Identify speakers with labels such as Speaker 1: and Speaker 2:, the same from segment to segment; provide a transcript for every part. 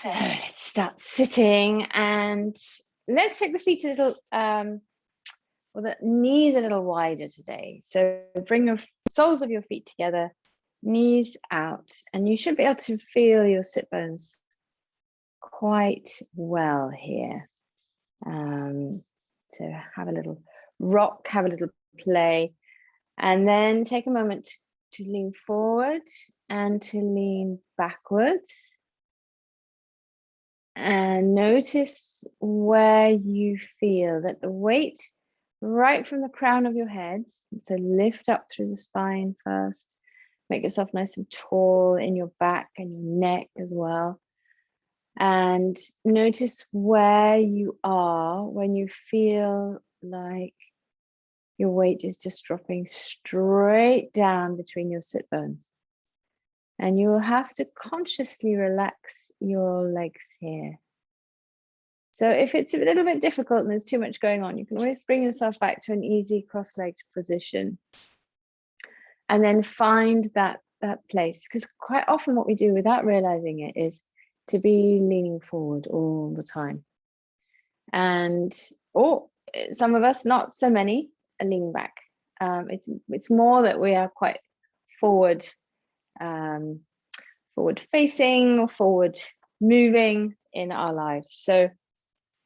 Speaker 1: So let's start sitting, and let's take the feet a little, well, the knees a little wider today. So bring your soles of your feet together, knees out, and you should be able to feel your sit bones quite well here. So have a little rock, have a little play, and then take a moment to lean forward and to lean backwards. And notice where you feel that the weight right from the crown of your head. So lift up through the spine first. Make yourself nice and tall in your back and your neck as well. And notice where you are when you feel like your weight is just dropping straight down between your sit bones. And you will have to consciously relax your legs here. So if it's a little bit difficult and there's too much going on, you can always bring yourself back to an easy cross-legged position. And then find that place. Because quite often what we do without realizing it is to be leaning forward all the time. And some of us, not so many, are leaning back. It's more that we are quite forward facing or forward moving in our lives. So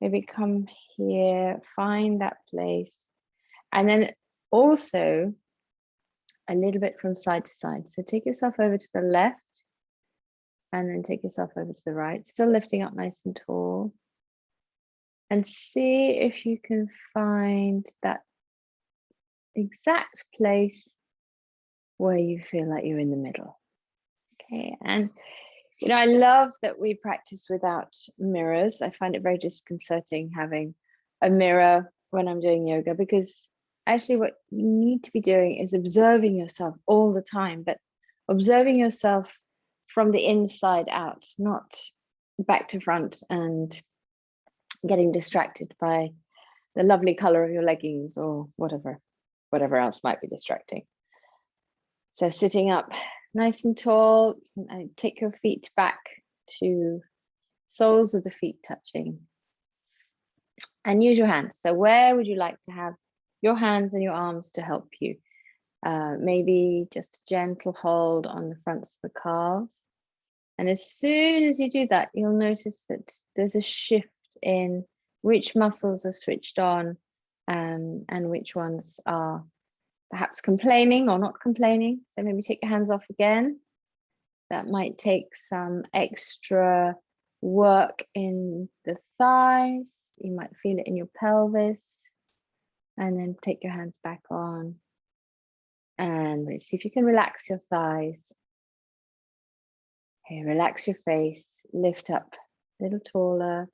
Speaker 1: maybe come here, find that place, and then also a little bit from side to side. So take yourself over to the left and then take yourself over to the right, still lifting up nice and tall, and see if you can find that exact place where you feel like you're in the middle. Okay, and I love that we practice without mirrors. I find it very disconcerting having a mirror when I'm doing yoga, because actually what you need to be doing is observing yourself all the time, but observing yourself from the inside out, not back to front and getting distracted by the lovely color of your leggings or whatever else might be distracting. So sitting up nice and tall, and take your feet back to soles of the feet touching, and use your hands. So where would you like to have your hands and your arms to help you? Maybe just a gentle hold on the fronts of the calves. And as soon as you do that, you'll notice that there's a shift in which muscles are switched on, and which ones are perhaps complaining or not complaining. So maybe take your hands off again. That might take some extra work in the thighs. You might feel it in your pelvis. And then take your hands back on. And see if you can relax your thighs. Okay, relax your face, lift up a little taller.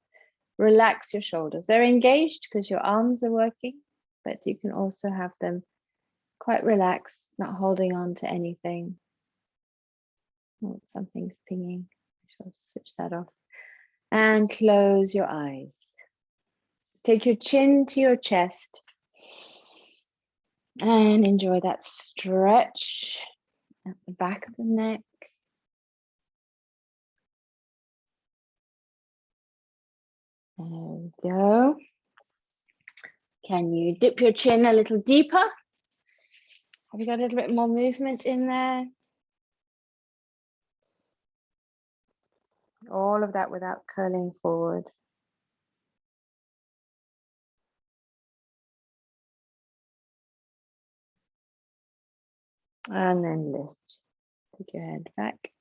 Speaker 1: Relax your shoulders. They're engaged because your arms are working, but you can also have them quite relaxed, not holding on to anything. Oh, something's pinging. I shall switch that off. And close your eyes. Take your chin to your chest and enjoy that stretch at the back of the neck. There we go. Can you dip your chin a little deeper? Have you got a little bit more movement in there? All of that without curling forward. And then lift. Take your head back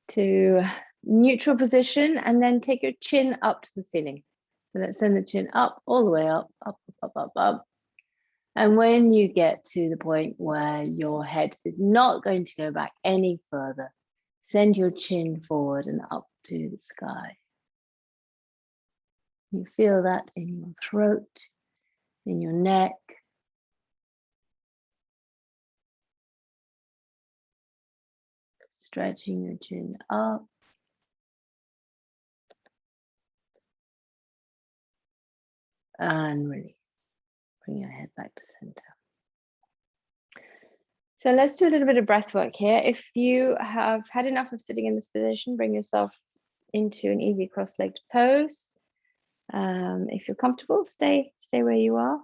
Speaker 1: to neutral position, and then take your chin up to the ceiling. So let's send the chin up, all the way up, up, up, up, up. And when you get to the point where your head is not going to go back any further, send your chin forward and up to the sky. You feel that in your throat, in your neck. Stretching your chin up. And release. Bring your head back to center. So let's do a little bit of breath work here. If you have had enough of sitting in this position, bring yourself into an easy cross-legged pose. If you're comfortable, stay where you are.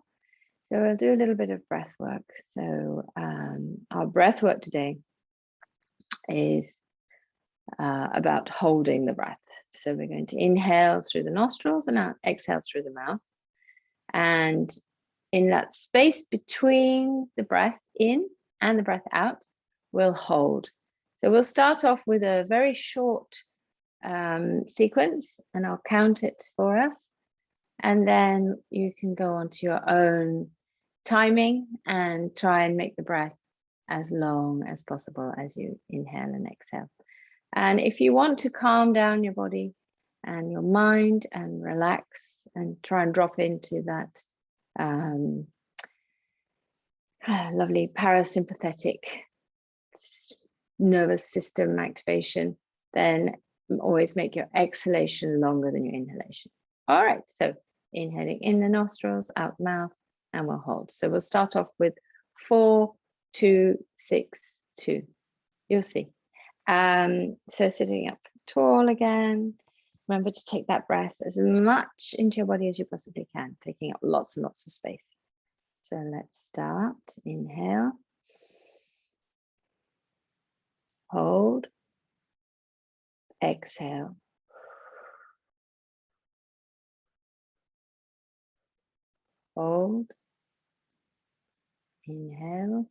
Speaker 1: So we'll do a little bit of breath work. So our breath work today is about holding the breath. So we're going to inhale through the nostrils and exhale through the mouth. And in that space between the breath in and the breath out, we'll hold. So we'll start off with a very short sequence, and I'll count it for us. And then you can go on to your own timing and try and make the breath as long as possible as you inhale and exhale. And if you want to calm down your body and your mind and relax and try and drop into that lovely parasympathetic nervous system activation, then always make your exhalation longer than your inhalation. All right, so inhaling in the nostrils, out mouth, and we'll hold. So we'll start off with 4, 2, 6, 2. You'll see. So sitting up tall again. Remember to take that breath as much into your body as you possibly can, taking up lots and lots of space. So let's start. Inhale. Hold. Exhale. Hold. Inhale.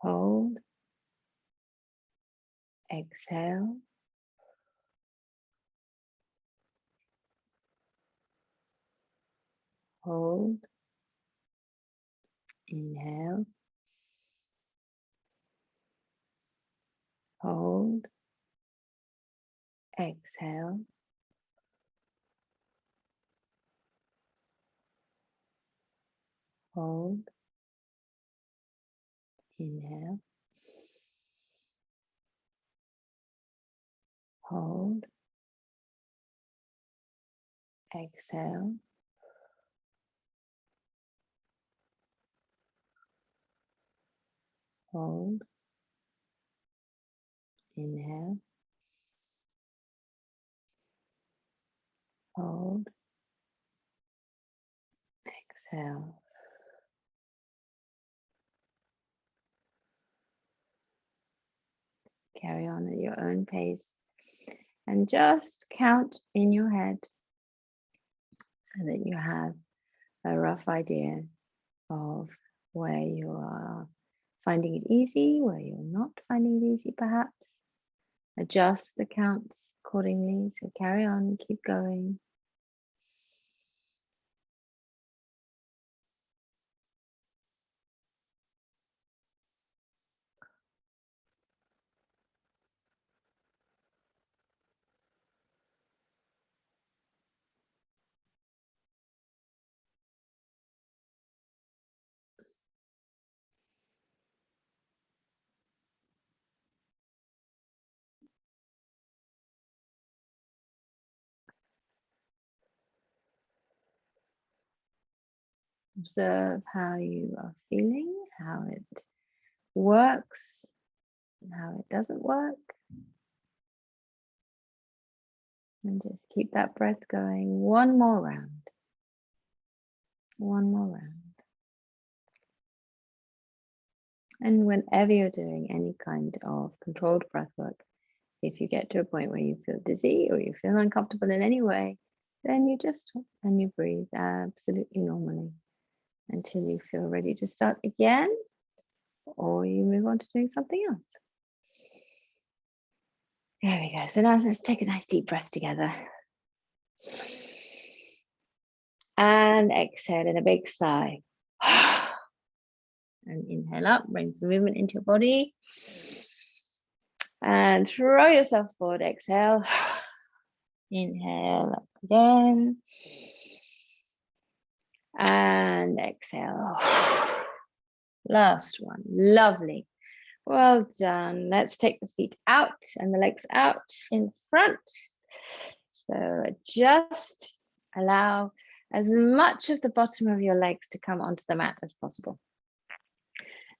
Speaker 1: Hold. Exhale. Hold. Inhale. Hold. Exhale. Hold. Inhale. Hold. Exhale. Hold. Inhale. Hold. Exhale. Carry on at your own pace and just count in your head so that you have a rough idea of where you are finding it easy, where you're not finding it easy perhaps. Adjust the counts accordingly, so carry on, keep going. Observe how you are feeling, how it works, and how it doesn't work. And just keep that breath going. One more round. One more round. And whenever you're doing any kind of controlled breath work, if you get to a point where you feel dizzy or you feel uncomfortable in any way, then you just stop and you breathe absolutely normally until you feel ready to start again, or you move on to doing something else. There we go. So now let's take a nice deep breath together. And exhale in a big sigh. And inhale up, bring some movement into your body. And throw yourself forward, exhale. Inhale up again. And exhale. Last one. Lovely. Well done. Let's take the feet out and the legs out in front. So just allow as much of the bottom of your legs to come onto the mat as possible.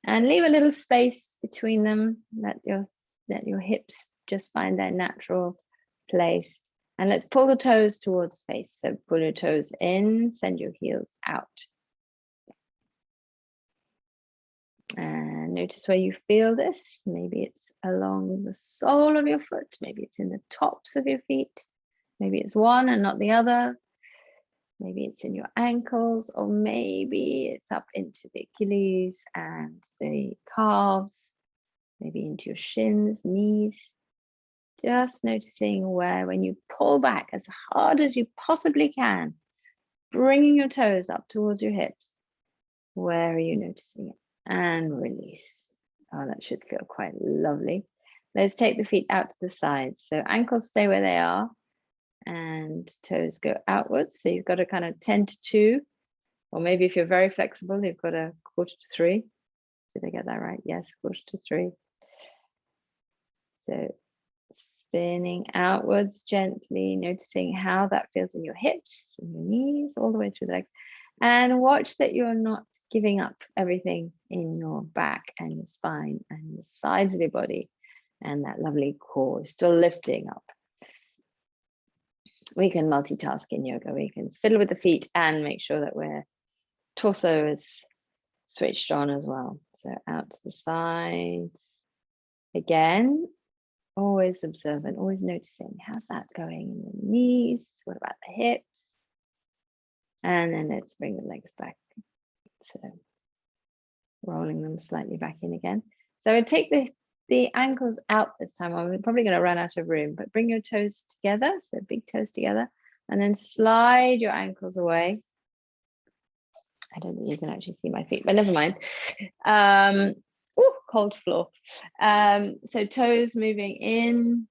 Speaker 1: And leave a little space between them. Let your let your hips just find their natural place. And let's pull the toes towards face. So pull your toes in, send your heels out. And notice where you feel this. Maybe it's along the sole of your foot. Maybe it's in the tops of your feet. Maybe it's one and not the other. Maybe it's in your ankles, or maybe it's up into the Achilles and the calves, maybe into your shins, knees. Just noticing where, when you pull back as hard as you possibly can, bringing your toes up towards your hips, where are you noticing it? And release. Oh, that should feel quite lovely. Let's take the feet out to the sides. So ankles stay where they are and toes go outwards. So you've got a kind of 10 to 2, or maybe if you're very flexible, you've got a 1/4 to 3. Did I get that right? Yes, 1/4 to 3. So spinning outwards gently, noticing how that feels in your hips and your knees, all the way through the legs. And watch that you're not giving up everything in your back and your spine and the sides of your body and that lovely core, still lifting up. We can multitask in yoga. We can fiddle with the feet and make sure that our torso is switched on as well. So out to the sides. Again, always observant, always noticing, how's that going in the knees? What about the hips? And then let's bring the legs back. So rolling them slightly back in again. So I take the ankles out this time. I'm probably going to run out of room, but bring your toes together. So big toes together, and then slide your ankles away. I don't think you can actually see my feet, but never mind. Oh, cold floor. So toes moving in,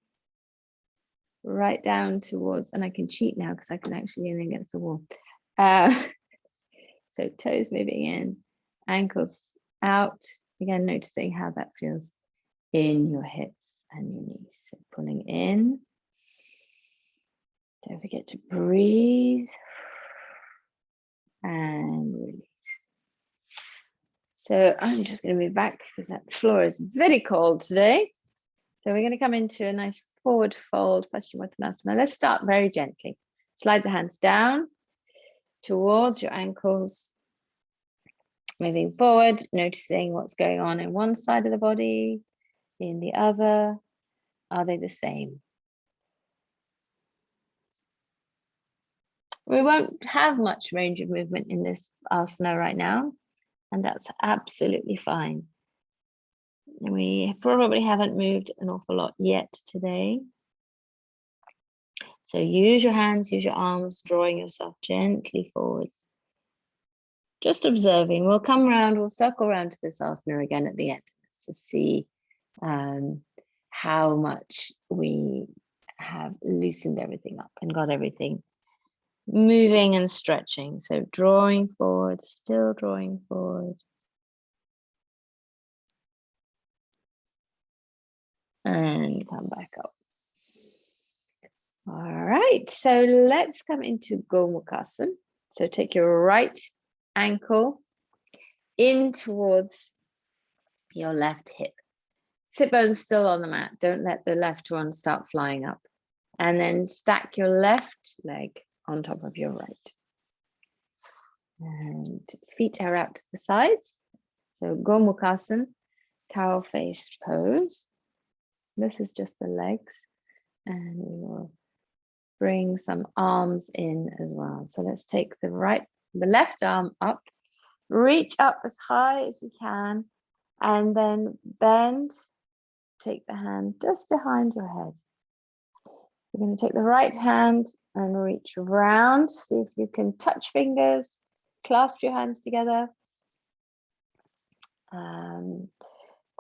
Speaker 1: right down towards, and I can cheat now because I can actually lean against the wall. So toes moving in, ankles out. Again, noticing how that feels in your hips and your knees. So pulling in. Don't forget to breathe and release. So I'm just going to move back because that floor is very cold today. So we're going to come into a nice forward fold, Paschimottanasana. Let's start very gently. Slide the hands down towards your ankles. Moving forward, noticing what's going on in one side of the body, in the other. Are they the same? We won't have much range of movement in this asana right now, and that's absolutely fine. We probably haven't moved an awful lot yet today. So use your hands, use your arms, drawing yourself gently forwards. Just observing. We'll come around, we'll circle around to this asana again at the end. Let's just see how much we have loosened everything up and got everything moving and stretching. So drawing forward, still drawing forward. And come back up. All right, so let's come into Gomukasan. So take your right ankle in towards your left hip. Sit bones still on the mat. Don't let the left one start flying up. And then stack your left leg on top of your right. And feet are out to the sides. So Gomukasan, cow face pose. This is just the legs. And we will bring some arms in as well. So let's take the left arm up, reach up as high as you can, and then bend, take the hand just behind your head. You're going to take the right hand and reach around, see if you can touch fingers, clasp your hands together.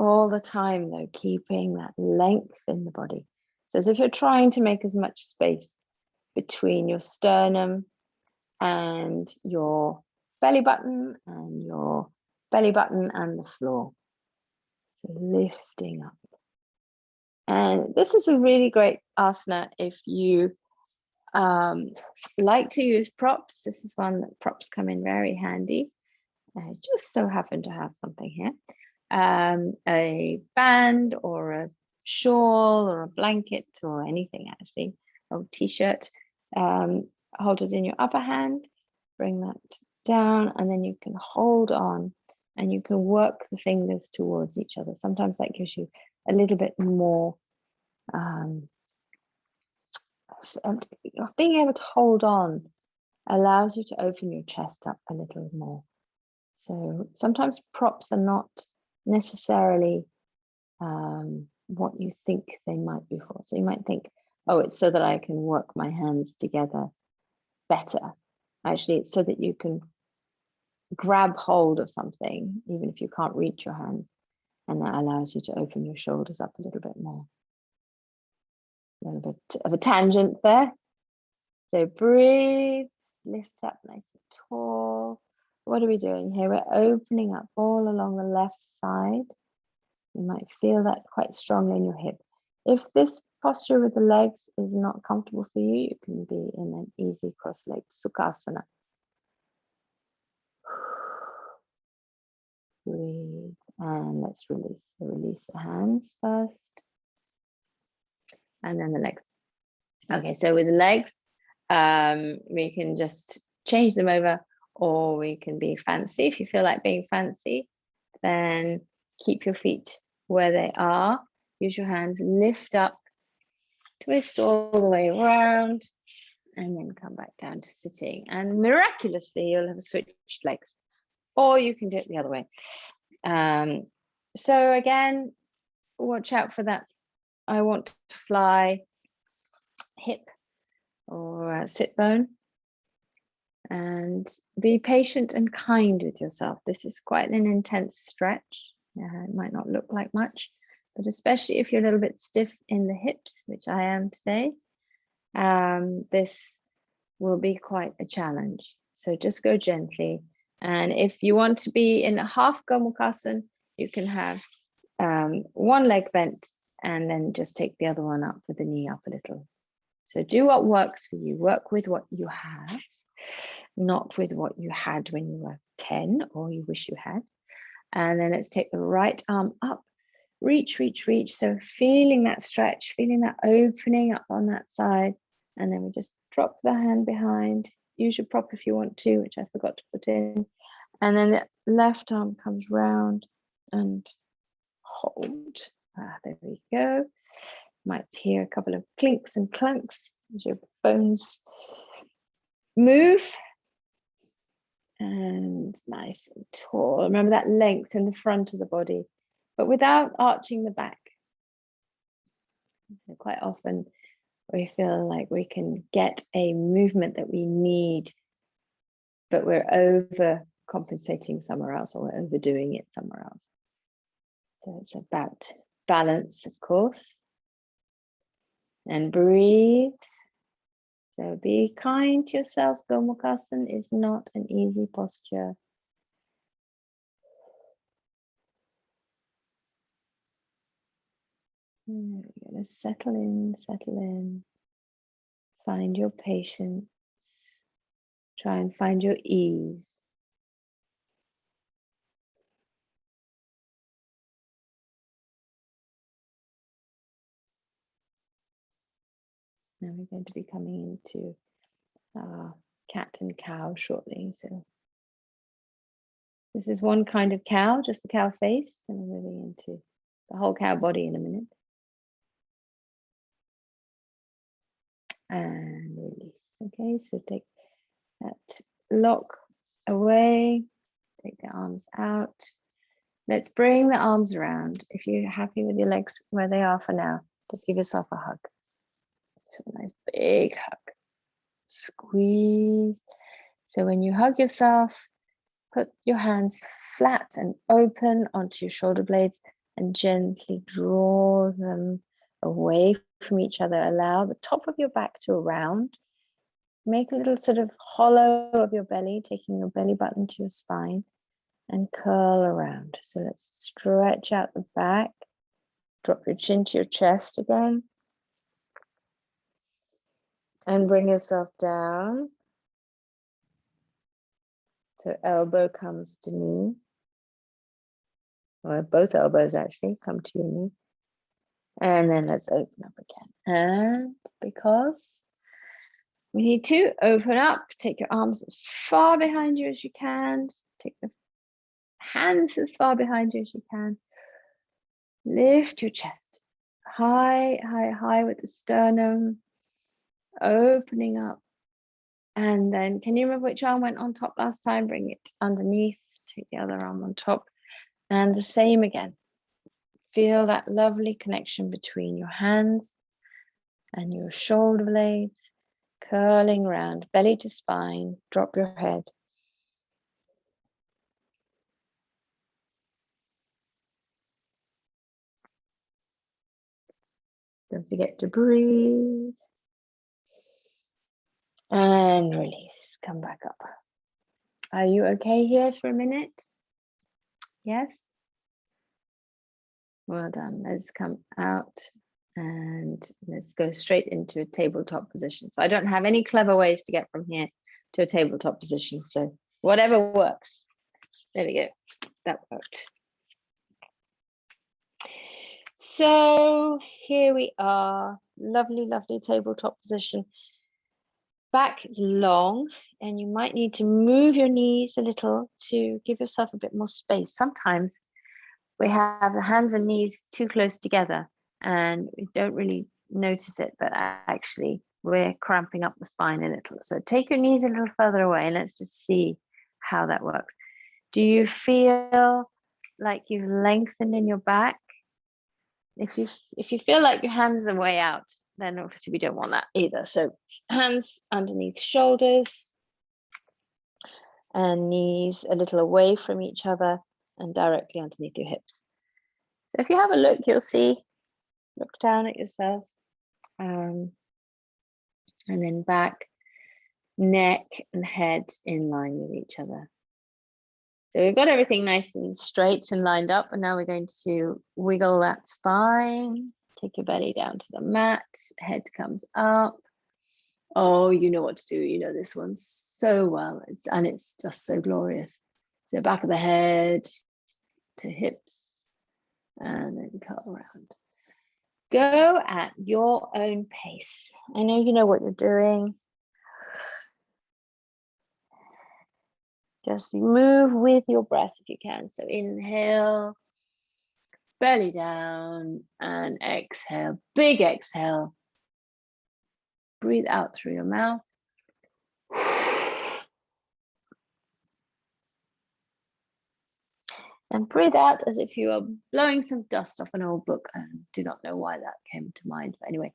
Speaker 1: All the time though, keeping that length in the body. So as if you're trying to make as much space between your sternum and your belly button and the floor. So lifting up. And this is a really great asana if you like to use props. This is one that props come in very handy. I just so happen to have something here. A band or a shawl or a blanket or anything actually, or t-shirt. Hold it in your upper hand, bring that down, and then you can hold on and you can work the fingers towards each other. Sometimes that gives you a little bit more being able to hold on allows you to open your chest up a little more. So sometimes props are not necessarily what you think they might be for. So you might think, oh, it's so that I can work my hands together better. Actually, it's so that you can grab hold of something, even if you can't reach your hand. And that allows you to open your shoulders up a little bit more. A little bit of a tangent there. So breathe, lift up nice and tall. What are we doing here? We're opening up all along the left side. You might feel that quite strongly in your hip. If this posture with the legs is not comfortable for you, you can be in an easy cross-legged Sukasana. Breathe, and let's release. So release the hands first, and then the legs. Okay, so with the legs, we can just change them over, or we can be fancy. If you feel like being fancy, then keep your feet where they are. Use your hands, lift up, twist all the way around, and then come back down to sitting. And miraculously, you'll have switched legs, or you can do it the other way. So again, watch out for that I want to fly hip or sit bone, and be patient and kind with yourself. This is quite an intense stretch. It might not look like much, but especially if you're a little bit stiff in the hips, which I am today, this will be quite a challenge. So just go gently. And if you want to be in a half Gomukasan, you can have one leg bent and then just take the other one up with the knee up a little. So do what works for you. Work with what you have, not with what you had when you were 10 or you wish you had. And then let's take the right arm up, reach, reach, reach. So feeling that stretch, feeling that opening up on that side. And then we just drop the hand behind. Use your prop if you want to, which I forgot to put in. And then the left arm comes round and hold. There we go. Might hear a couple of clinks and clunks as your bones move. And nice and tall. Remember that length in the front of the body, but without arching the back. So quite often we feel like we can get a movement that we need, but we're overcompensating somewhere else, or we're overdoing it somewhere else. So it's about balance, of course. And breathe. So be kind to yourself. Gomukasan is not an easy posture. We're going to settle in, settle in. Find your patience. Try and find your ease. Now we're going to be coming into cat and cow shortly. So this is one kind of cow, just the cow face, and we're moving into the whole cow body in a minute. And release. Okay, so take that lock away, take the arms out. Let's bring the arms around. If you're happy with your legs where they are for now, just give yourself a hug. So a nice big hug. Squeeze. So when you hug yourself, put your hands flat and open onto your shoulder blades and gently draw them away from each other. Allow the top of your back to round. Make a little sort of hollow of your belly, taking your belly button to your spine, and curl around. So let's stretch out the back. Drop your chin to your chest again. And bring yourself down. So elbow comes to knee. Or both elbows actually come to your knee. And then let's open up again. And because we need to open up, take your arms as far behind you as you can. Take the hands as far behind you as you can. Lift your chest high, high, high with the sternum. Opening up. And then, can you remember which arm went on top last time? Bring it underneath. Take the other arm on top. And the same again. Feel that lovely connection between your hands and your shoulder blades, curling around, belly to spine. Drop your head. Don't forget to breathe. And release. Come back up. Are you okay here for a minute? Yes? Well done. Let's come out and let's go straight into a tabletop position. So I don't have any clever ways to get from here to a tabletop position. So whatever works. There we go. That worked. So here we are. Lovely, lovely tabletop position. Back is long, and you might need to move your knees a little to give yourself a bit more space. Sometimes we have the hands and knees too close together and we don't really notice it, but actually we're cramping up the spine a little. So take your knees a little further away and let's just see how that works. Do you feel like you've lengthened in your back? If you feel like your hands are way out, then obviously we don't want that either. So hands underneath shoulders and knees a little away from each other and directly underneath your hips. So if you have a look, you'll see, look down at yourself, and then back, neck and head in line with each other. So we've got everything nice and straight and lined up, and now we're going to wiggle that spine, take your belly down to the mat, head comes up. Oh, you know what to do. You know this one so well. It's just so glorious. So back of the head to hips and then curl around. Go at your own pace. I know you know what you're doing. Just move with your breath if you can. So inhale, belly down, and exhale. Big exhale. Breathe out through your mouth. And breathe out as if you are blowing some dust off an old book. I do not know why that came to mind, but anyway.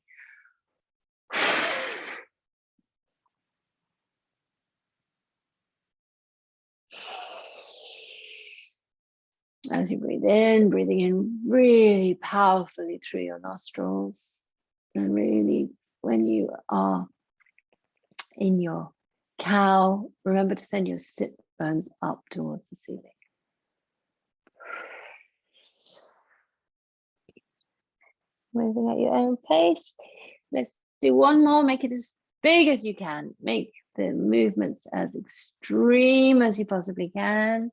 Speaker 1: As you breathe in, breathing in really powerfully through your nostrils. And really, when you are in your cow, remember to send your sit bones up towards the ceiling. Moving at your own pace. Let's do one more. Make it as big as you can. Make the movements as extreme as you possibly can.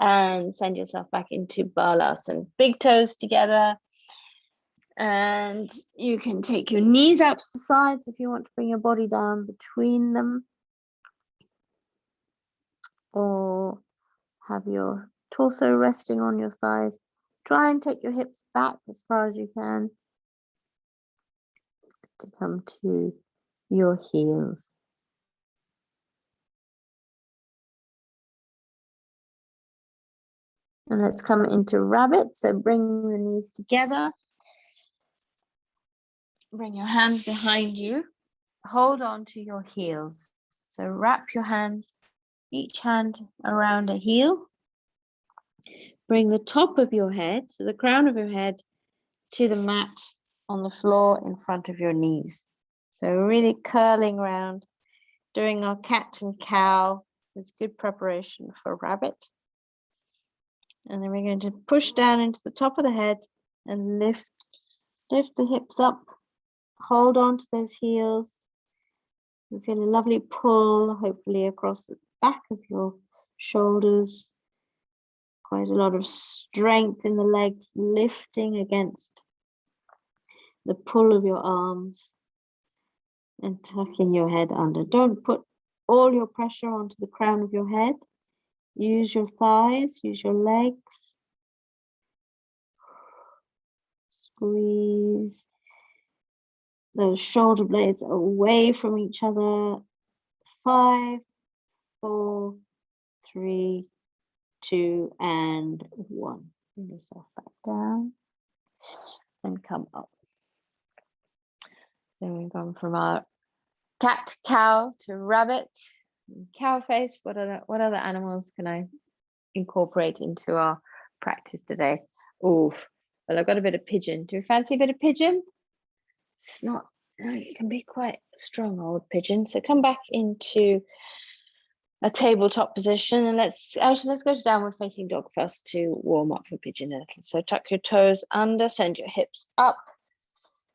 Speaker 1: And send yourself back into Balasan. Big toes together. And you can take your knees out to the sides if you want to bring your body down between them. Or have your torso resting on your thighs. Try and take your hips back as far as you can to come to your heels. And let's come into rabbit. So bring the knees together. Bring your hands behind you. Hold on to your heels. So wrap your hands, each hand around a heel. Bring the top of your head, so the crown of your head, to the mat on the floor in front of your knees. So really curling around, doing our cat and cow. Is good preparation for rabbit. And then we're going to push down into the top of the head and lift the hips up. Hold on to those heels. You feel a lovely pull, hopefully across the back of your shoulders
Speaker 2: Quite a lot of strength in the legs, lifting against the pull of your arms and tucking your head under. Don't put all your pressure onto the crown of your head. Use your thighs, use your legs. Squeeze those shoulder blades away from each other. 5, 4, 3, 2, and 1. Bring yourself back down and come up. Then we've gone from our cat, cow to rabbit, cow face. What other animals can I incorporate into our practice today? Oof. Well, I've got a bit of pigeon. Do you fancy a bit of pigeon? It's not, it can be quite strong, old pigeon. So come back into a tabletop position, and let's go to downward facing dog first to warm up for pigeon a little. So tuck your toes under, send your hips up.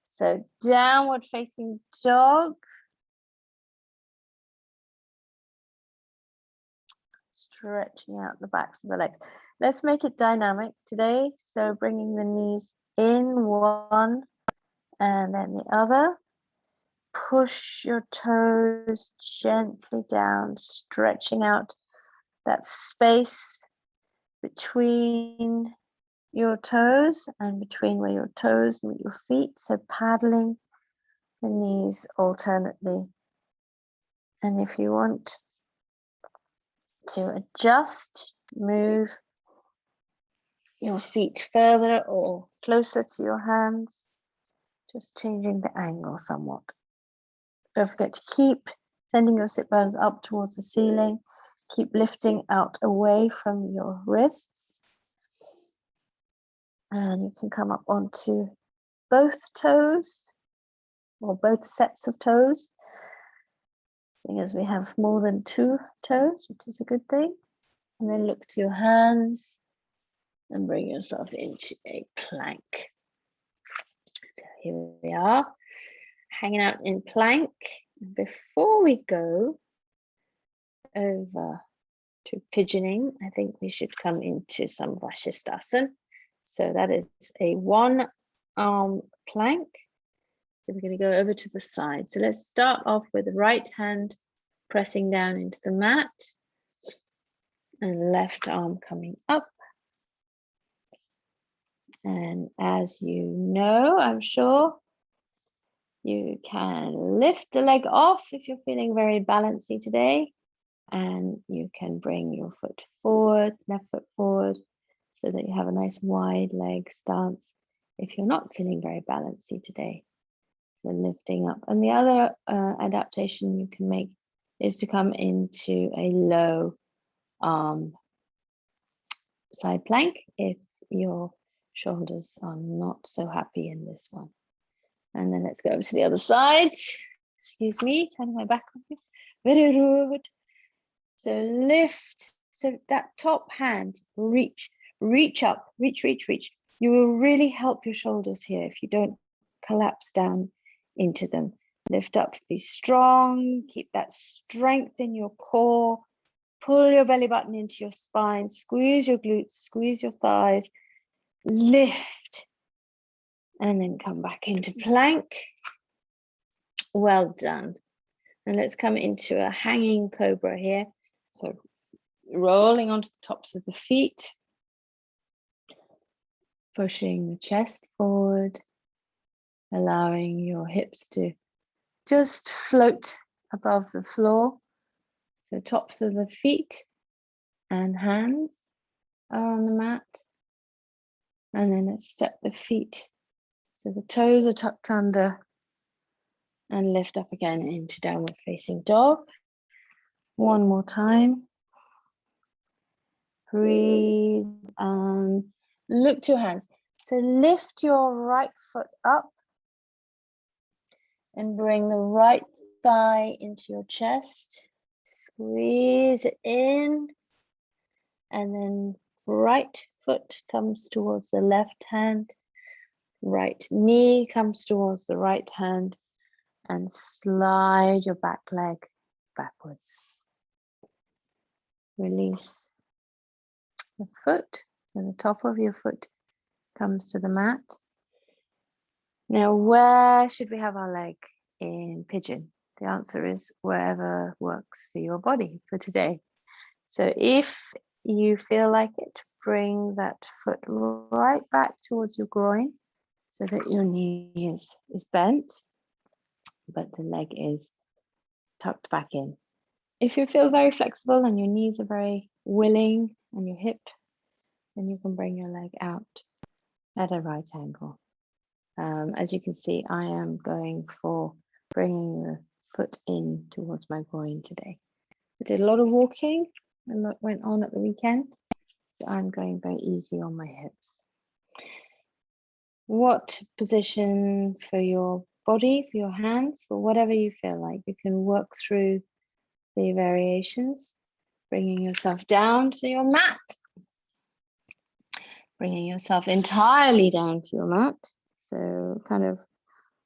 Speaker 2: So downward facing dog. Stretching out the backs of the legs. Let's make it dynamic today. So bringing the knees in one and then the other. Push your toes gently down, stretching out that space between your toes and between where your toes meet your feet. So paddling the knees alternately. And if you want to adjust, move your feet further or closer to your hands, just changing the angle somewhat. Don't forget to keep sending your sit bones up towards the ceiling. Keep lifting out away from your wrists. And you can come up onto both toes or both sets of toes, seeing as we have more than 2 toes, which is a good thing. And then look to your hands and bring yourself into a plank. So here we are, hanging out in plank. Before we go over to pigeoning, I think we should come into some Vashisthasana. So that is a 1-arm plank. So we're going to go over to the side. So let's start off with the right hand pressing down into the mat and left arm coming up. And as you know, I'm sure, you can lift the leg off if you're feeling very balancy today. And you can bring your foot forward, left foot forward, so that you have a nice wide leg stance if you're not feeling very balancy today. So lifting up. And the other adaptation you can make is to come into a low arm side plank if your shoulders are not so happy in this one. And then let's go over to the other side. Excuse me, turning my back on you. Very rude. So lift, so that top hand, reach up, reach. You will really help your shoulders here if you don't collapse down into them. Lift up, be strong, keep that strength in your core. Pull your belly button into your spine, squeeze your glutes, squeeze your thighs, lift, and then come back into plank. Well done. And let's come into a hanging cobra here. So rolling onto the tops of the feet, pushing the chest forward, allowing your hips to just float above the floor. So tops of the feet and hands are on the mat. And then let's step the feet so the toes are tucked under and lift up again into downward facing dog. One more time. Breathe and look to your hands. So lift your right foot up and bring the right thigh into your chest. Squeeze it in, and then right foot comes towards the left hand. Right knee comes towards the right hand, and slide your back leg backwards. Release the foot. So the top of your foot comes to the mat. Now, where should we have our leg in pigeon? The answer is wherever works for your body for today. So if you feel like it, bring that foot right back towards your groin so that your knee is bent, but the leg is tucked back in. If you feel very flexible and your knees are very willing and your hip, then you can bring your leg out at a right angle. As you can see, I am going for bringing the foot in towards my groin today. I did a lot of walking and that went on at the weekend, so I'm going very easy on my hips. What position for your body, for your hands, or whatever you feel like, you can work through the variations, bringing yourself down to your mat, bringing yourself entirely down to your mat. So kind of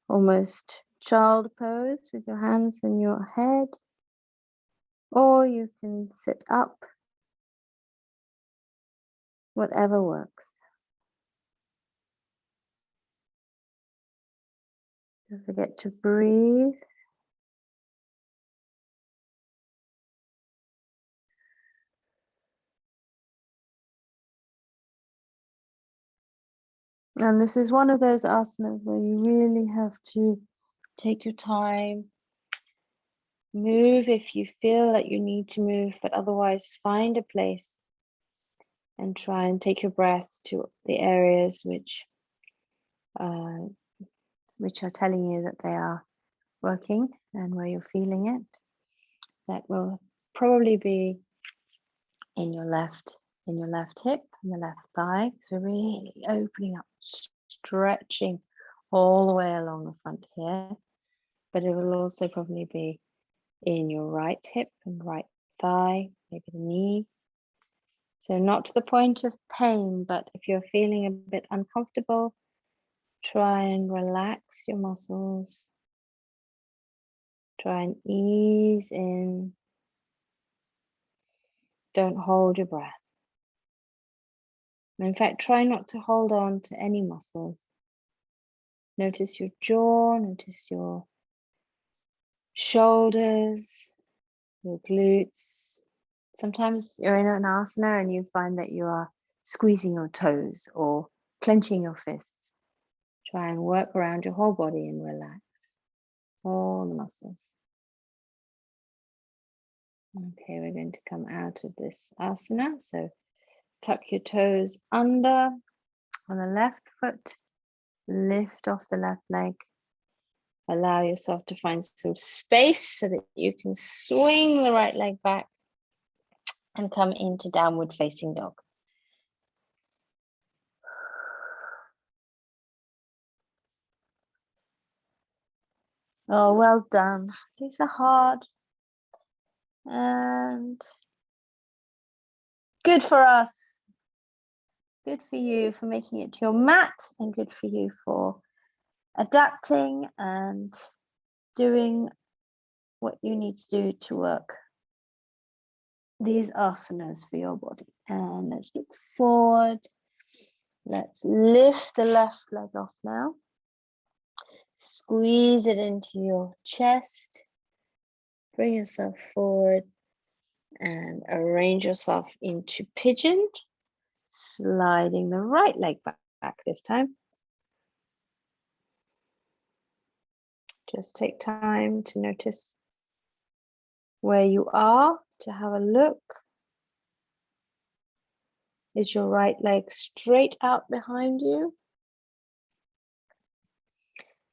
Speaker 2: almost child pose with your hands in your head, or you can sit up, whatever works. Don't forget to breathe. And this is one of those asanas where you really have to take your time, move if you feel that you need to move, but otherwise find a place and try and take your breath to the areas which are telling you that they are working and where you're feeling it. That will probably be in your left hip and the left thigh. So really opening up, stretching all the way along the front here. But it will also probably be in your right hip and right thigh, maybe the knee. So not to the point of pain, but if you're feeling a bit uncomfortable, try and relax your muscles. Try and ease in. Don't hold your breath. In fact, try not to hold on to any muscles. Notice your jaw, notice your shoulders, your glutes. Sometimes you're in an asana and you find that you are squeezing your toes or clenching your fists. Try and work around your whole body and relax all the muscles. Okay, we're going to come out of this asana. So tuck your toes under on the left foot, lift off the left leg. Allow yourself to find some space so that you can swing the right leg back and come into downward facing dog. Oh, well done. These are hard. And good for us. Good for you for making it to your mat, and good for you for adapting and doing what you need to do to work these asanas for your body. And let's look forward. Let's lift the left leg off now. Squeeze it into your chest. Bring yourself forward and arrange yourself into pigeon. Sliding the right leg back this time. Just take time to notice where you are, to have a look. Is your right leg straight out behind you?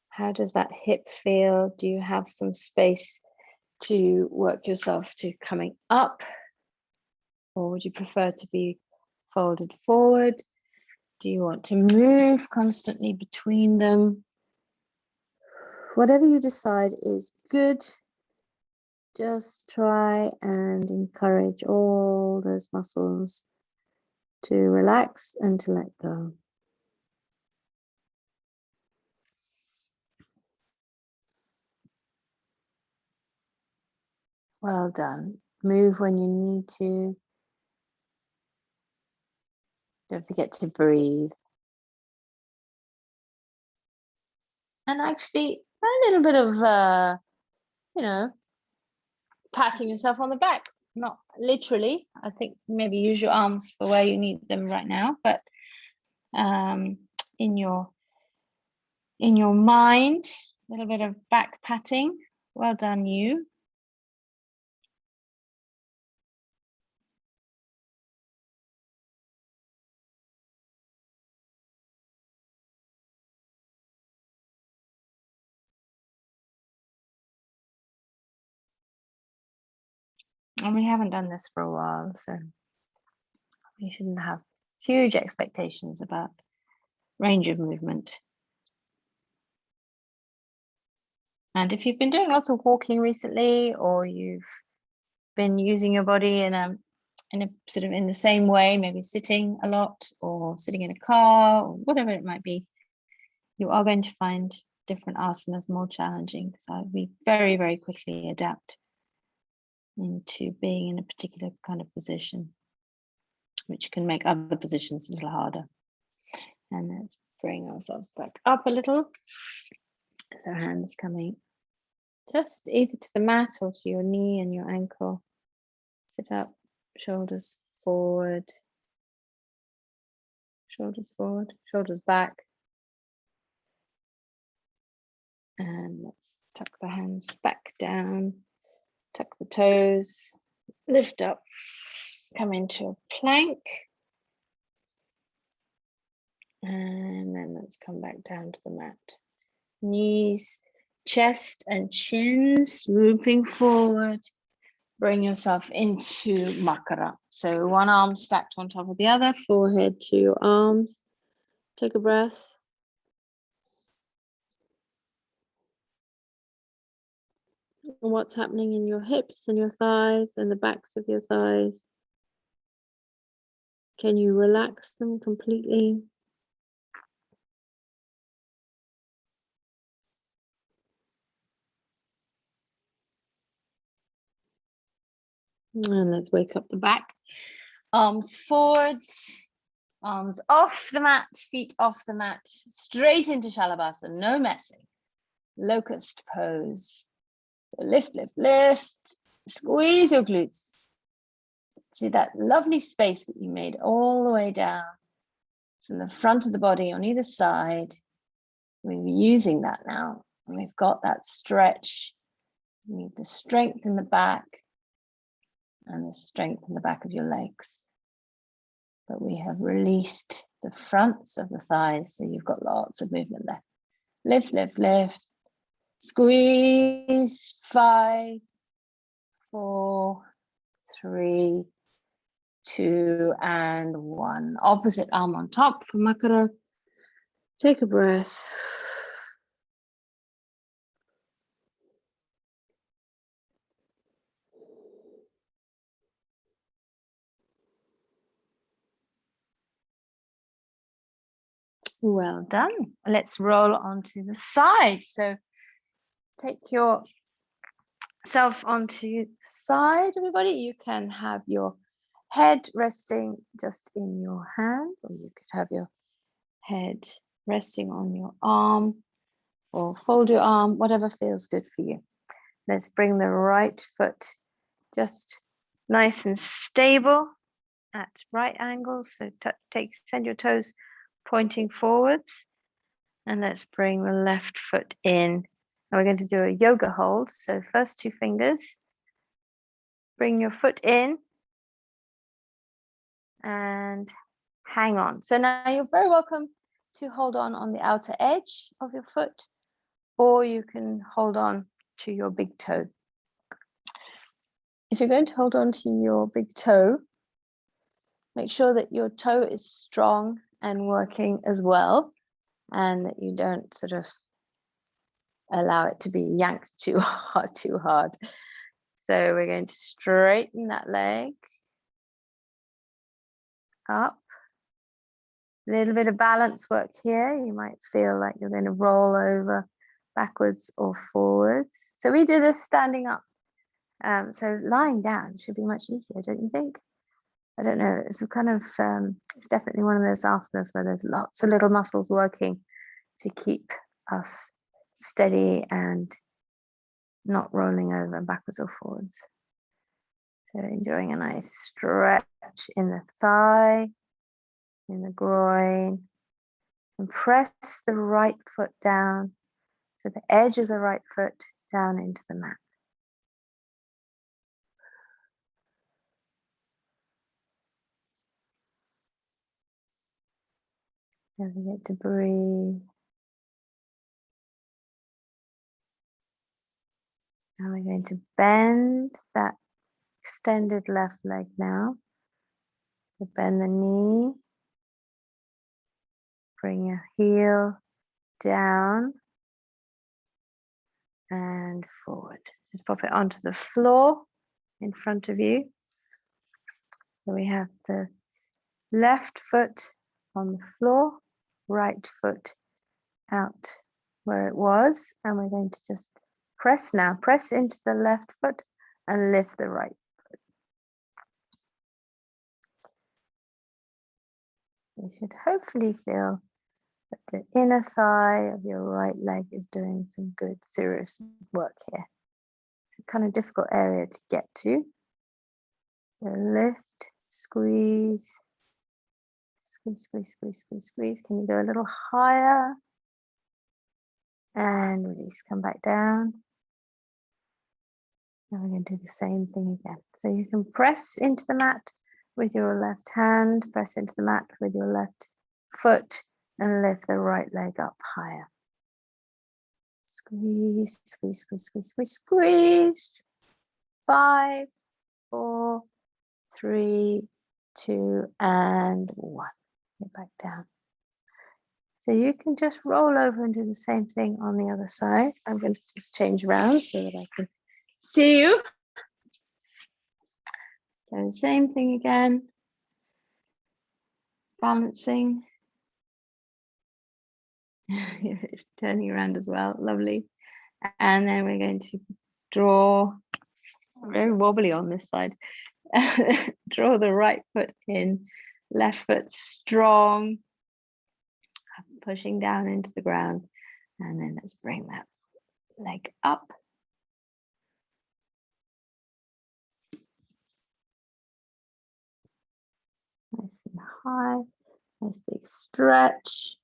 Speaker 2: How does that hip feel? Do you have some space to work yourself to coming up? Or would you prefer to be folded forward? Do you want to move constantly between them? Whatever you decide is good. Just try and encourage all those muscles to relax and to let go. Well done. Move when you need to.
Speaker 1: Don't forget to breathe. And actually, a little bit of, patting yourself on the back. Not literally. I think maybe use your arms for where you need them right now, but in your mind, a little bit of back patting. Well done, you. And we haven't done this for a while, so you shouldn't have huge expectations about range of movement. And if you've been doing lots of walking recently, or you've been using your body in a sort of in the same way, maybe sitting a lot or sitting in a car or whatever it might be, you are going to find different asanas more challenging. So we very, very quickly adapt into being in a particular kind of position, which can make other positions a little harder. And let's bring ourselves back up a little. So hands coming just either to the mat or to your knee and your ankle. Sit up, shoulders forward, shoulders back. And let's tuck the hands back down, tuck the toes, lift up, come into a plank. And then let's come back down to the mat. Knees, chest and chin swooping forward. Bring yourself into Makara. So one arm stacked on top of the other, forehead to your arms. Take a breath. What's happening in your hips and your thighs and the backs of your thighs? Can you relax them completely? And let's wake up the back. Arms forwards, arms off the mat, feet off the mat, straight into Shalabhasa, no messing. Locust pose. So lift, lift, lift. Squeeze your glutes. See that lovely space that you made all the way down from the front of the body on either side. We're using that now. And we've got that stretch. You need the strength in the back and the strength in the back of your legs. But we have released the fronts of the thighs, so you've got lots of movement there. Lift, lift, lift. Squeeze. 5, 4, 3, 2, and 1. Opposite arm on top for Makara. Take a breath. Well done. Let's roll onto the side. So take yourself onto the side, everybody. You can have your head resting just in your hand, or you could have your head resting on your arm, or fold your arm, whatever feels good for you. Let's bring the right foot just nice and stable at right angles. So send your toes pointing forwards. And let's bring the left foot in. And we're going to do a yoga hold. So first 2 fingers, bring your foot in and hang on. So now you're very welcome to hold on the outer edge of your foot, or you can hold on to your big toe. If you're going to hold on to your big toe, make sure that your toe is strong and working as well, and that you don't sort of allow it to be yanked too hard. So we're going to straighten that leg up. A little bit of balance work here. You might feel like you're going to roll over backwards or forwards. So we do this standing up. So lying down should be much easier, don't you think?
Speaker 2: I don't know, it's a kind of, it's definitely one of those asanas where there's lots of little muscles working to keep us steady and not rolling over backwards or forwards. So enjoying a nice stretch in the thigh, in the groin, and press the right foot down, so the edge of the right foot down into the mat. Don't forget to breathe. Now we're going to bend that extended left leg now. So bend the knee, bring your heel down and forward. Just pop it onto the floor in front of you. So we have the left foot on the floor, right foot out where it was, and we're going to just press now. Press into the left foot and lift the right foot. You should hopefully feel that the inner thigh of your right leg is doing some good, serious work here. It's a kind of difficult area to get to. So lift, squeeze, squeeze, squeeze, squeeze, squeeze, squeeze. Can you go a little higher? And release, come back down. Now we're going to do the same thing again. So you can press into the mat with your left hand, press into the mat with your left foot, and lift the right leg up higher. Squeeze, squeeze, squeeze, squeeze, squeeze, squeeze. 5, 4, 3, 2, and 1. Get back down. So you can just roll over and do the same thing on the other side. I'm going to just change around so that I can see you. So same thing again. Balancing. Turning around as well. Lovely. And then we're going to draw, very wobbly on this side. Draw the right foot in, left foot strong, pushing down into the ground. And then let's bring that leg up. Nice and high, nice big stretch.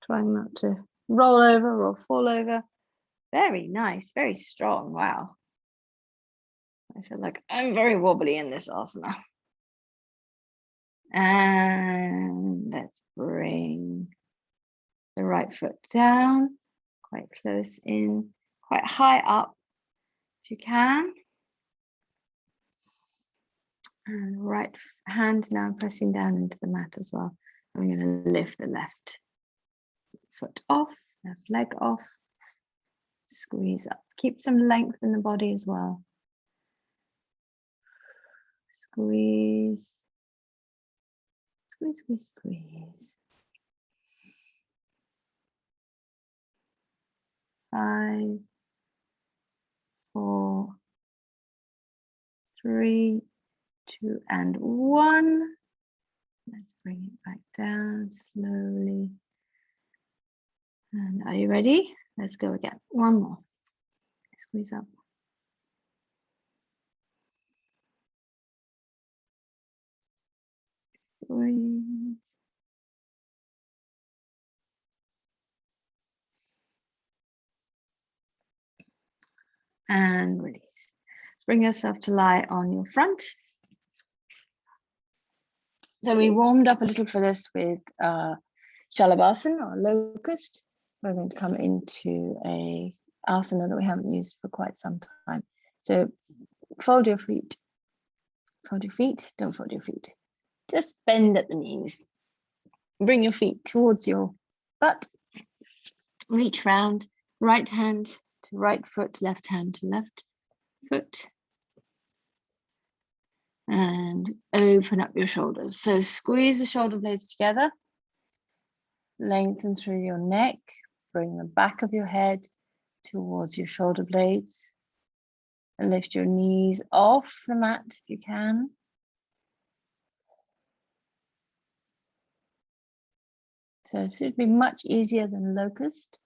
Speaker 2: Trying not to roll over or fall over. Very nice, very strong, wow. I feel like I'm very wobbly in this asana. And let's bring the right foot down, quite close in, quite high up if you can. And right hand now pressing down into the mat as well. And we're going to lift the left foot off, left leg off, squeeze up. Keep some length in the body as well. Squeeze, squeeze, squeeze, squeeze. 5, 4, 3, 2, and 1. Let's bring it back down slowly. And are you ready? Let's go again. One more. Squeeze up. Squeeze. And release. Bring yourself to lie on your front. So we warmed up a little for this with Balasan or locust. We're going to come into a asana that we haven't used for quite some time. So fold your feet. Fold your feet, don't fold your feet. Just bend at the knees. Bring your feet towards your butt. Reach round, right hand to right foot, left hand to left foot. And open up your shoulders. So squeeze the shoulder blades together. Lengthen through your neck. Bring the back of your head towards your shoulder blades. And lift your knees off the mat if you can.
Speaker 1: So it should be much easier than locust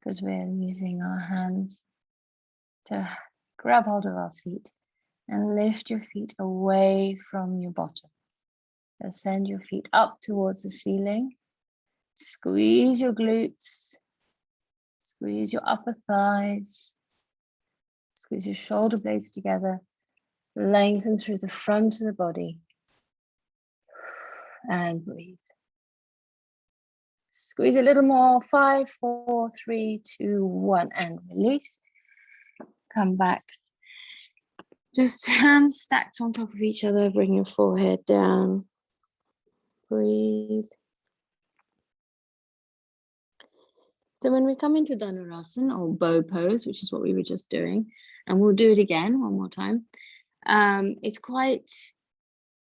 Speaker 1: because we're using our hands to grab hold of our feet and lift your feet away from your bottom. So send your feet up towards the ceiling. Squeeze your glutes. Squeeze your upper thighs. Squeeze your shoulder blades together. Lengthen through the front of the body. And breathe. Squeeze a little more. 5, 4, 3, 2, 1. And release. Come back. Just hands stacked on top of each other. Bring your forehead down. Breathe. So when we come into Dhanurasana or bow pose, which is what we were just doing, and we'll do it again one more time, it's quite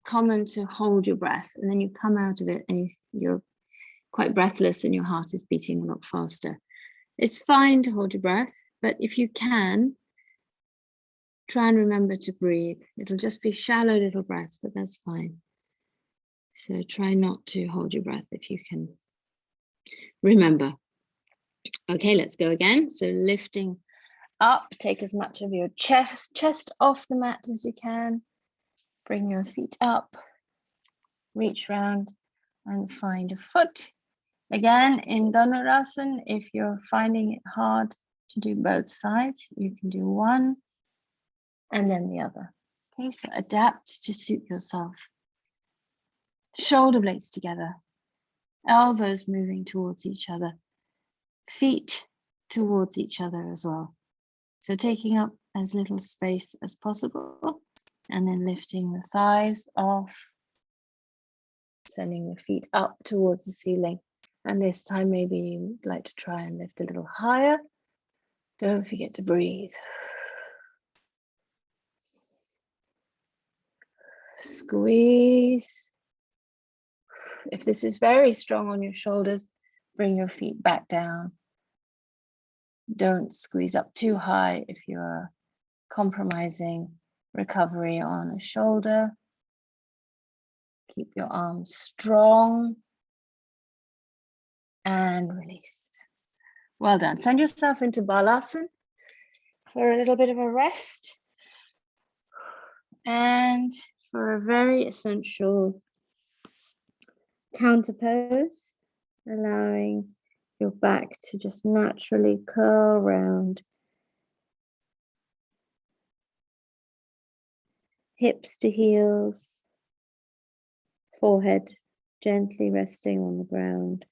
Speaker 1: common to hold your breath and then you come out of it and you're quite breathless and your heart is beating a lot faster. It's fine to hold your breath, but if you can, try and remember to breathe. It'll just be shallow little breaths, but that's fine. So try not to hold your breath if you can remember. Okay, let's go again. So lifting up, take as much of your chest off the mat as you can. Bring your feet up, reach round and find a foot. Again, in Dhanurasana, if you're finding it hard to do both sides, you can do one and then the other. Okay, so adapt to suit yourself. Shoulder blades together, elbows moving towards each other, feet towards each other as well. So taking up as little space as possible and then lifting the thighs off, sending the feet up towards the ceiling. And this time maybe you'd like to try and lift a little higher. Don't forget to breathe. Squeeze. If this is very strong on your shoulders, bring your feet back down. Don't squeeze up too high if you're compromising recovery on a shoulder. Keep your arms strong and release. Well done. Send yourself into Balasan for a little bit of a rest and for a very essential counter pose, allowing your back to just naturally curl round. Hips to heels, forehead gently resting on the ground.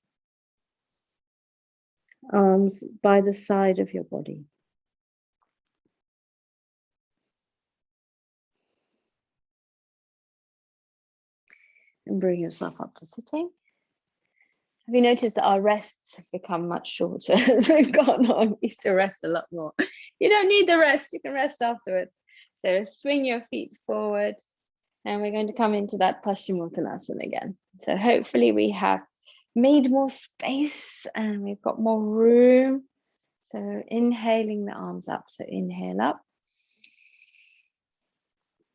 Speaker 1: Arms by the side of your body. And bring yourself up to sitting. Have you noticed that our rests have become much shorter as we've gone on? We used to rest a lot more. You don't need the rest, you can rest afterwards. So swing your feet forward and we're going to come into that Paschimottanasana again. So hopefully we have made more space and we've got more room. So inhaling the arms up, so inhale up.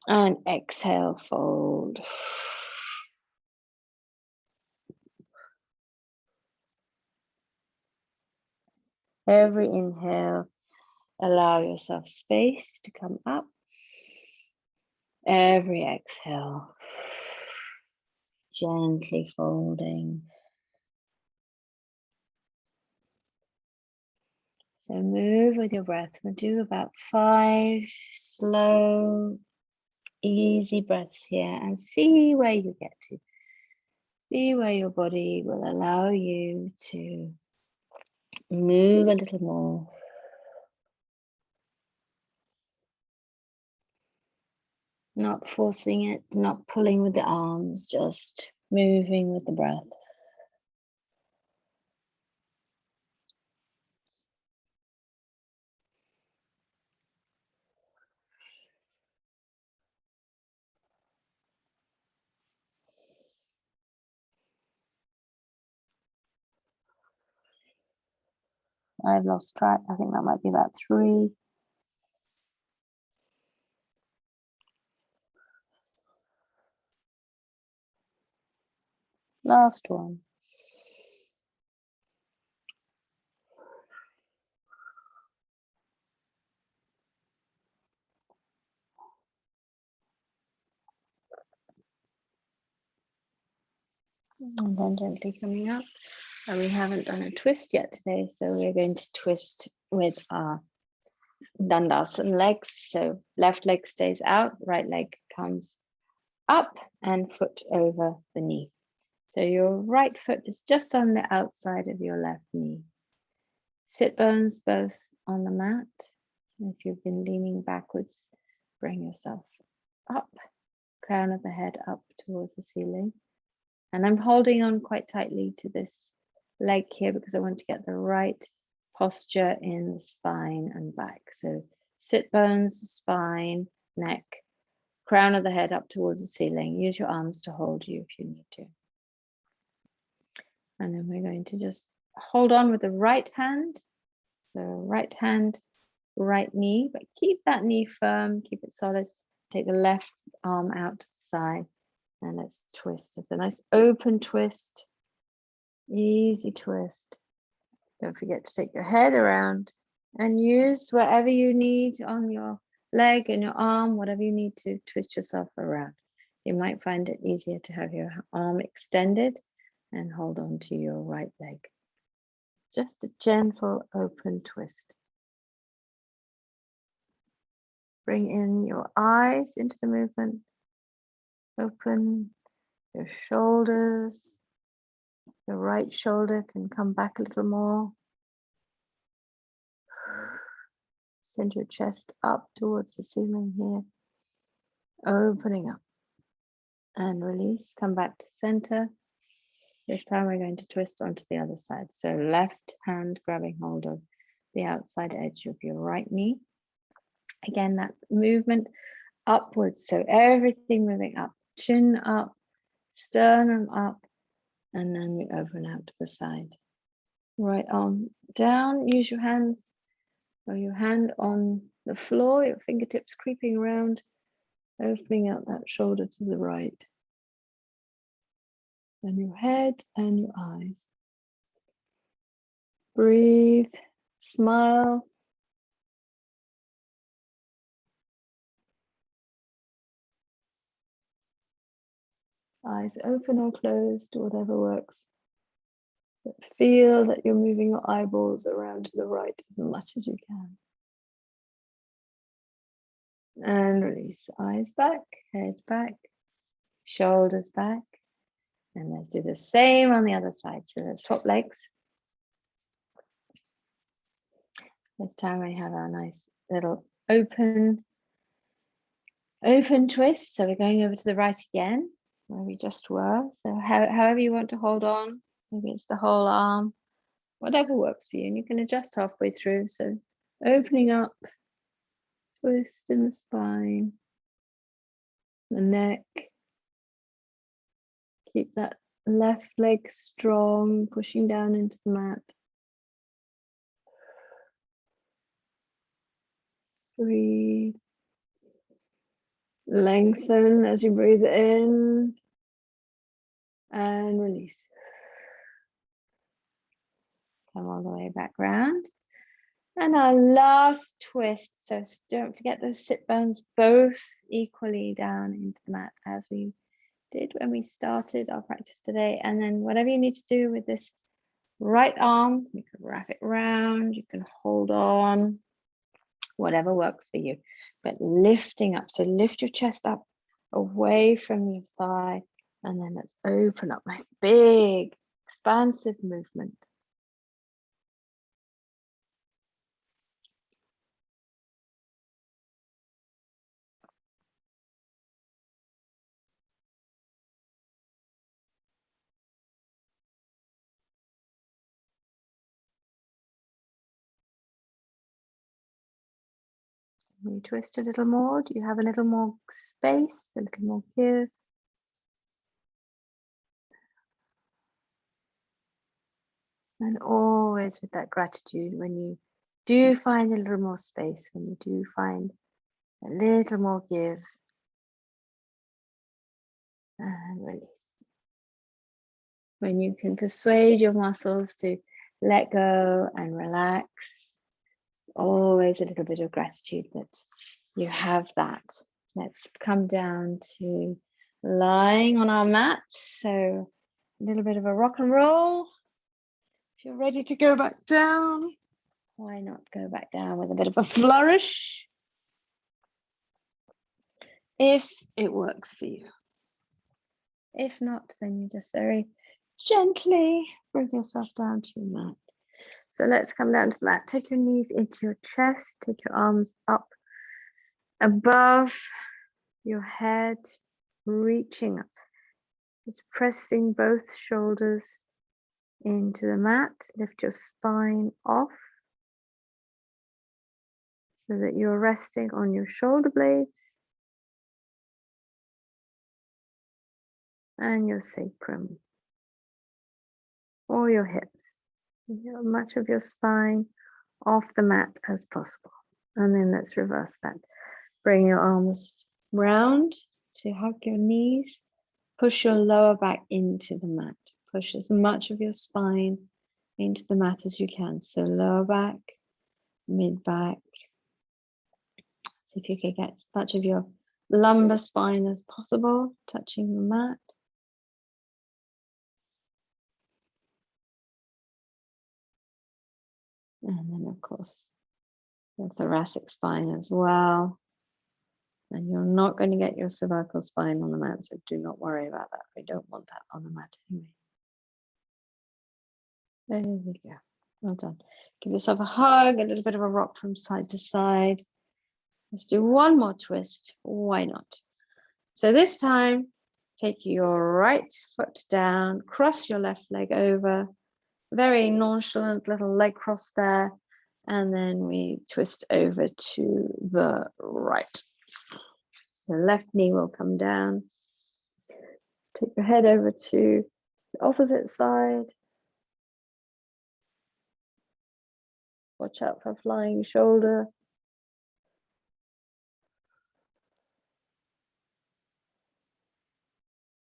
Speaker 1: And exhale, fold. Every inhale, allow yourself space to come up. Every exhale, gently folding. So move with your breath. We'll do about 5 slow, easy breaths here and see where you get to. See where your body will allow you to move a little more. Not forcing it, not pulling with the arms, just moving with the breath. I've lost track. I think that might be about 3. Last one. And then gently coming up. And we haven't done a twist yet today, so we're going to twist with our Dandasan legs. So left leg stays out, right leg comes up and foot over the knee. So your right foot is just on the outside of your left knee. Sit bones both on the mat. If you've been leaning backwards, bring yourself up, crown of the head up towards the ceiling. And I'm holding on quite tightly to this leg here because I want to get the right posture in the spine and back. So sit bones, spine, neck, crown of the head up towards the ceiling. Use your arms to hold you if you need to. And then we're going to just hold on with the right hand. So right hand, right knee, but keep that knee firm, keep it solid. Take the left arm out to the side and let's twist. It's a nice open twist, easy twist. Don't forget to take your head around and use whatever you need on your leg and your arm, whatever you need to twist yourself around. You might find it easier to have your arm extended and hold on to your right leg. Just a gentle open twist. Bring in your eyes into the movement. Open your shoulders. The right shoulder can come back a little more. Send your chest up towards the ceiling here. Opening up. And release. Come back to center. This time we're going to twist onto the other side. So left hand grabbing hold of the outside edge of your right knee. Again, that movement upwards. So everything moving up. Chin up, sternum up, and then we open out to the side. Right arm down. Use your hands or your hand on the floor, your fingertips creeping around, opening out that shoulder to the right. And your head and your eyes. Breathe, smile. Eyes open or closed, whatever works. But feel that you're moving your eyeballs around to the right as much as you can. And release. Eyes back, head back, shoulders back. And let's do the same on the other side. So let's swap legs. This time we have our nice little open twist. So we're going over to the right again, where we just were. So however you want to hold on, maybe it's the whole arm, whatever works for you. And you can adjust halfway through. So opening up, twist in the spine, the neck. Keep that left leg strong, pushing down into the mat. Breathe. Lengthen as you breathe in and release. Come all the way back round. And our last twist. So don't forget those sit bones both equally down into the mat as we did when we started our practice today. And then whatever you need to do with this right arm, you can wrap it around, you can hold on, whatever works for you. But lifting up, so lift your chest up away from your thigh, and then let's open up. Nice big expansive movement. You twist a little more. Do you have a little more space, a little more give? And always with that gratitude, when you do find a little more space, when you do find a little more give, and release. When you can persuade your muscles to let go and relax, always a little bit of gratitude that you have that. Let's come down to lying on our mats. So A little bit of a rock and roll. If you're ready to go back down, why not go back down with a bit of a flourish? If it works for you. If not, then you just very gently bring yourself down to your mat. So let's come down to the mat. Take your knees into your chest. Take your arms up above your head, reaching up. Just pressing both shoulders into the mat. Lift your spine off so that you're resting on your shoulder blades and your sacrum or your hips. Get much of your spine off the mat as possible. And then let's reverse that. Bring your arms round to hug your knees. Push your lower back into the mat. Push as much of your spine into the mat as you can. So lower back, mid back. See if you can get as much of your lumbar spine as possible, touching the mat. And then of course, the thoracic spine as well. And you're not going to get your cervical spine on the mat, so do not worry about that. We don't want that on the mat anyway. There we go. Well done. Give yourself a hug, a little bit of a rock from side to side. Let's do one more twist. Why not? So this time, take your right foot down, cross your left leg over. Very nonchalant little leg cross there. And then we twist over to the right. So left knee will come down. Take your head over to the opposite side. Watch out for flying shoulder.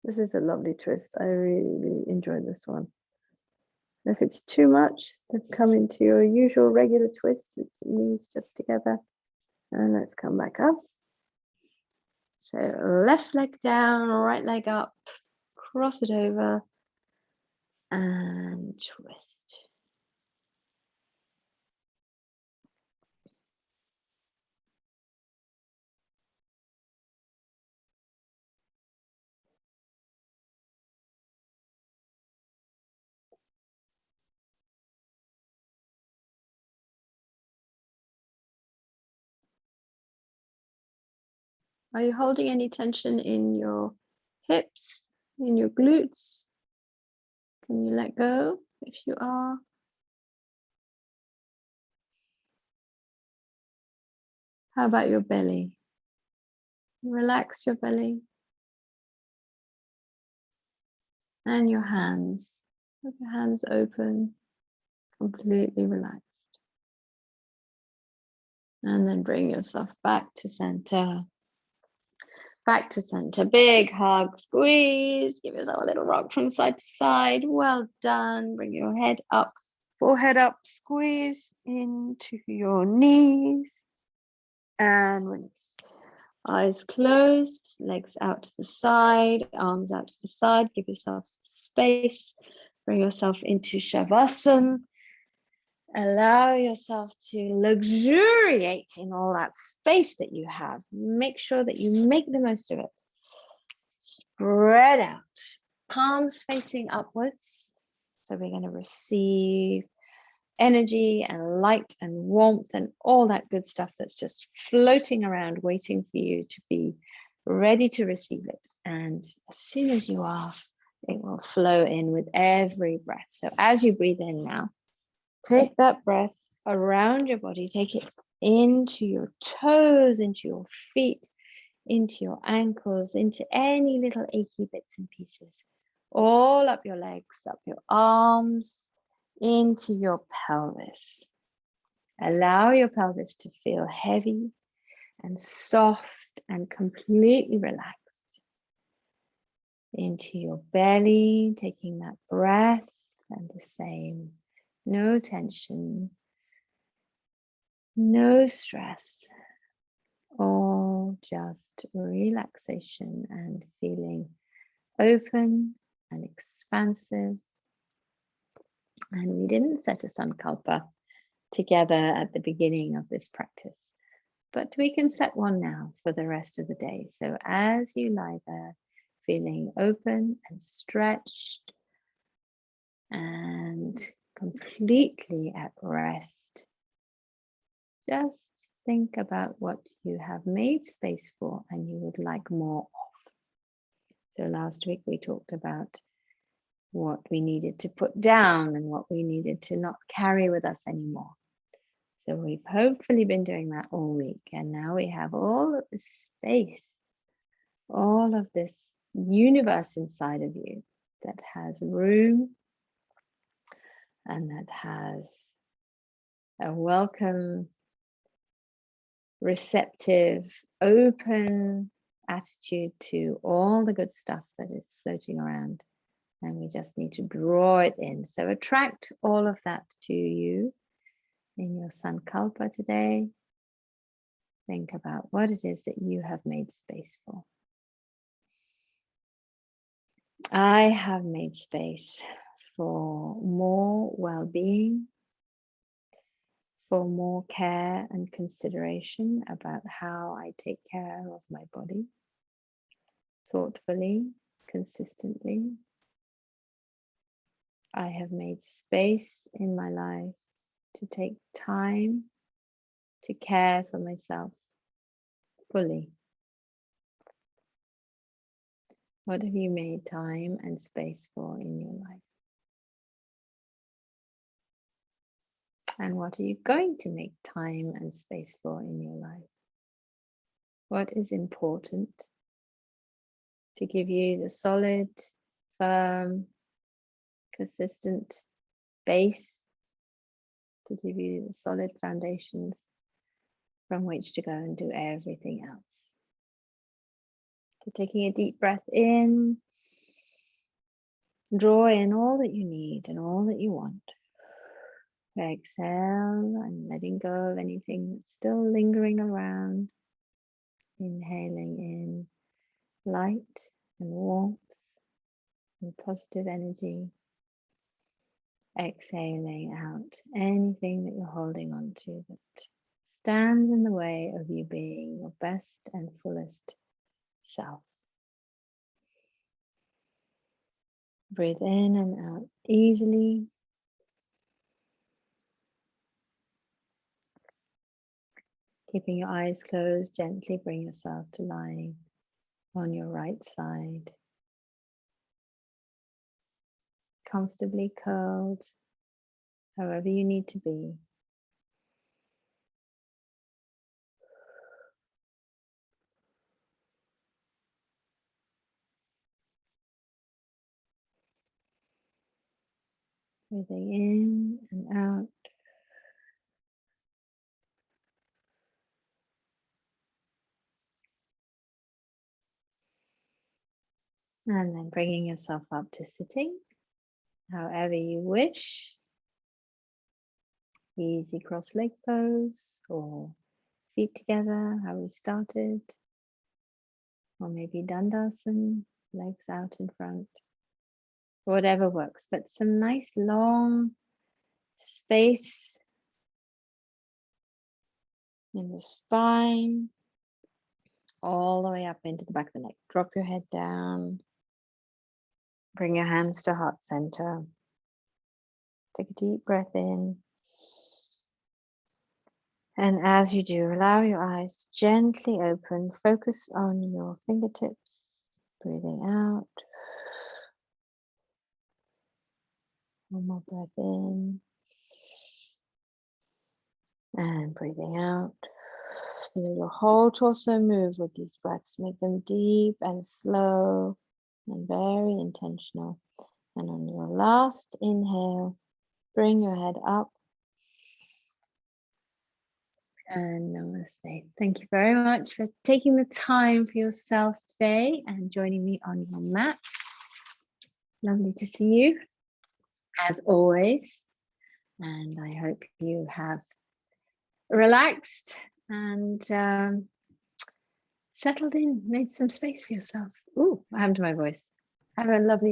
Speaker 1: This is a lovely twist. I really enjoy this one. If it's too much, then come into your usual regular twist with the knees just together. And let's come back up. So left leg down, right leg up, cross it over and twist. Are you holding any tension in your hips, in your glutes? Can you let go if you are? How about your belly? Relax your belly. And your hands. Have your hands open, completely relaxed. And then bring yourself back to center. Back to center. Big hug, squeeze. Give yourself a little rock from side to side. Well done. Bring your head up, forehead up, squeeze into your knees. And release. Eyes closed, legs out to the side, arms out to the side. Give yourself some space. Bring yourself into Shavasana. Allow yourself to luxuriate in all that space that you have. Make sure that you make the most of it. Spread out, palms facing upwards. So we're going to receive energy and light and warmth and all that good stuff that's just floating around, waiting for you to be ready to receive it. And as soon as you are, it will flow in with every breath. So as you breathe in now, take that breath around your body, take it into your toes, into your feet, into your ankles, into any little achy bits and pieces, all up your legs, up your arms, into your pelvis. Allow your pelvis to feel heavy and soft and completely relaxed. Into your belly, taking that breath and the same. No tension, no stress, all just relaxation and feeling open
Speaker 2: and expansive. And we didn't set a sankalpa together at the beginning of this practice, but we can set one now for the rest of the day. So as you lie there, feeling open and stretched and completely at rest, just think about what you have made space for and you would like more of. So last week we talked about what we needed to put down and what we needed to not carry with us anymore. So we've hopefully been doing that all week. And now we have all of this space, all of this universe inside of you that has room and that has a welcome, receptive, open attitude to all the good stuff that is floating around. And we just need to draw it in. So attract all of that to you in your sankalpa today. Think about what it is that you have made space for. I have made space for more well-being, for more care and consideration about how I take care of my body, thoughtfully, consistently. I have made space in my life to take time to care for myself fully. What have you made time and space for in your life? And what are you going to make time and space for in your life? What is important to give you the solid, firm, consistent base, to give you the solid foundations from which to go and do everything else? So taking a deep breath in, draw in all that you need and all that you want. Exhale and letting go of anything that's still lingering around. Inhaling in light and warmth and positive energy. Exhaling out anything that you're holding on to that stands in the way of you being your best and fullest self. Breathe in and out easily. Keeping your eyes closed, gently bring yourself to lying on your right side. Comfortably curled, however you need to be. Breathing in and out. And then bringing yourself up to sitting, however you wish. Easy cross-leg pose, or feet together, how we started. Or maybe Dandasan, legs out in front. Whatever works, but some nice long space in the spine, all the way up into the back of the neck. Drop your head down. Bring your hands to heart center. Take a deep breath in. And as you do, allow your eyes gently open. Focus on your fingertips. Breathing out. One more breath in. And breathing out. Feel your whole torso move with these breaths. Make them deep and slow and very intentional. And on your last inhale, bring your head up. And namaste. Thank you very much for taking the time for yourself today and joining me on your mat. Lovely to see you, as always. And I hope you have relaxed and settled in, made some space for yourself. Ooh, what happened to my voice? Have a lovely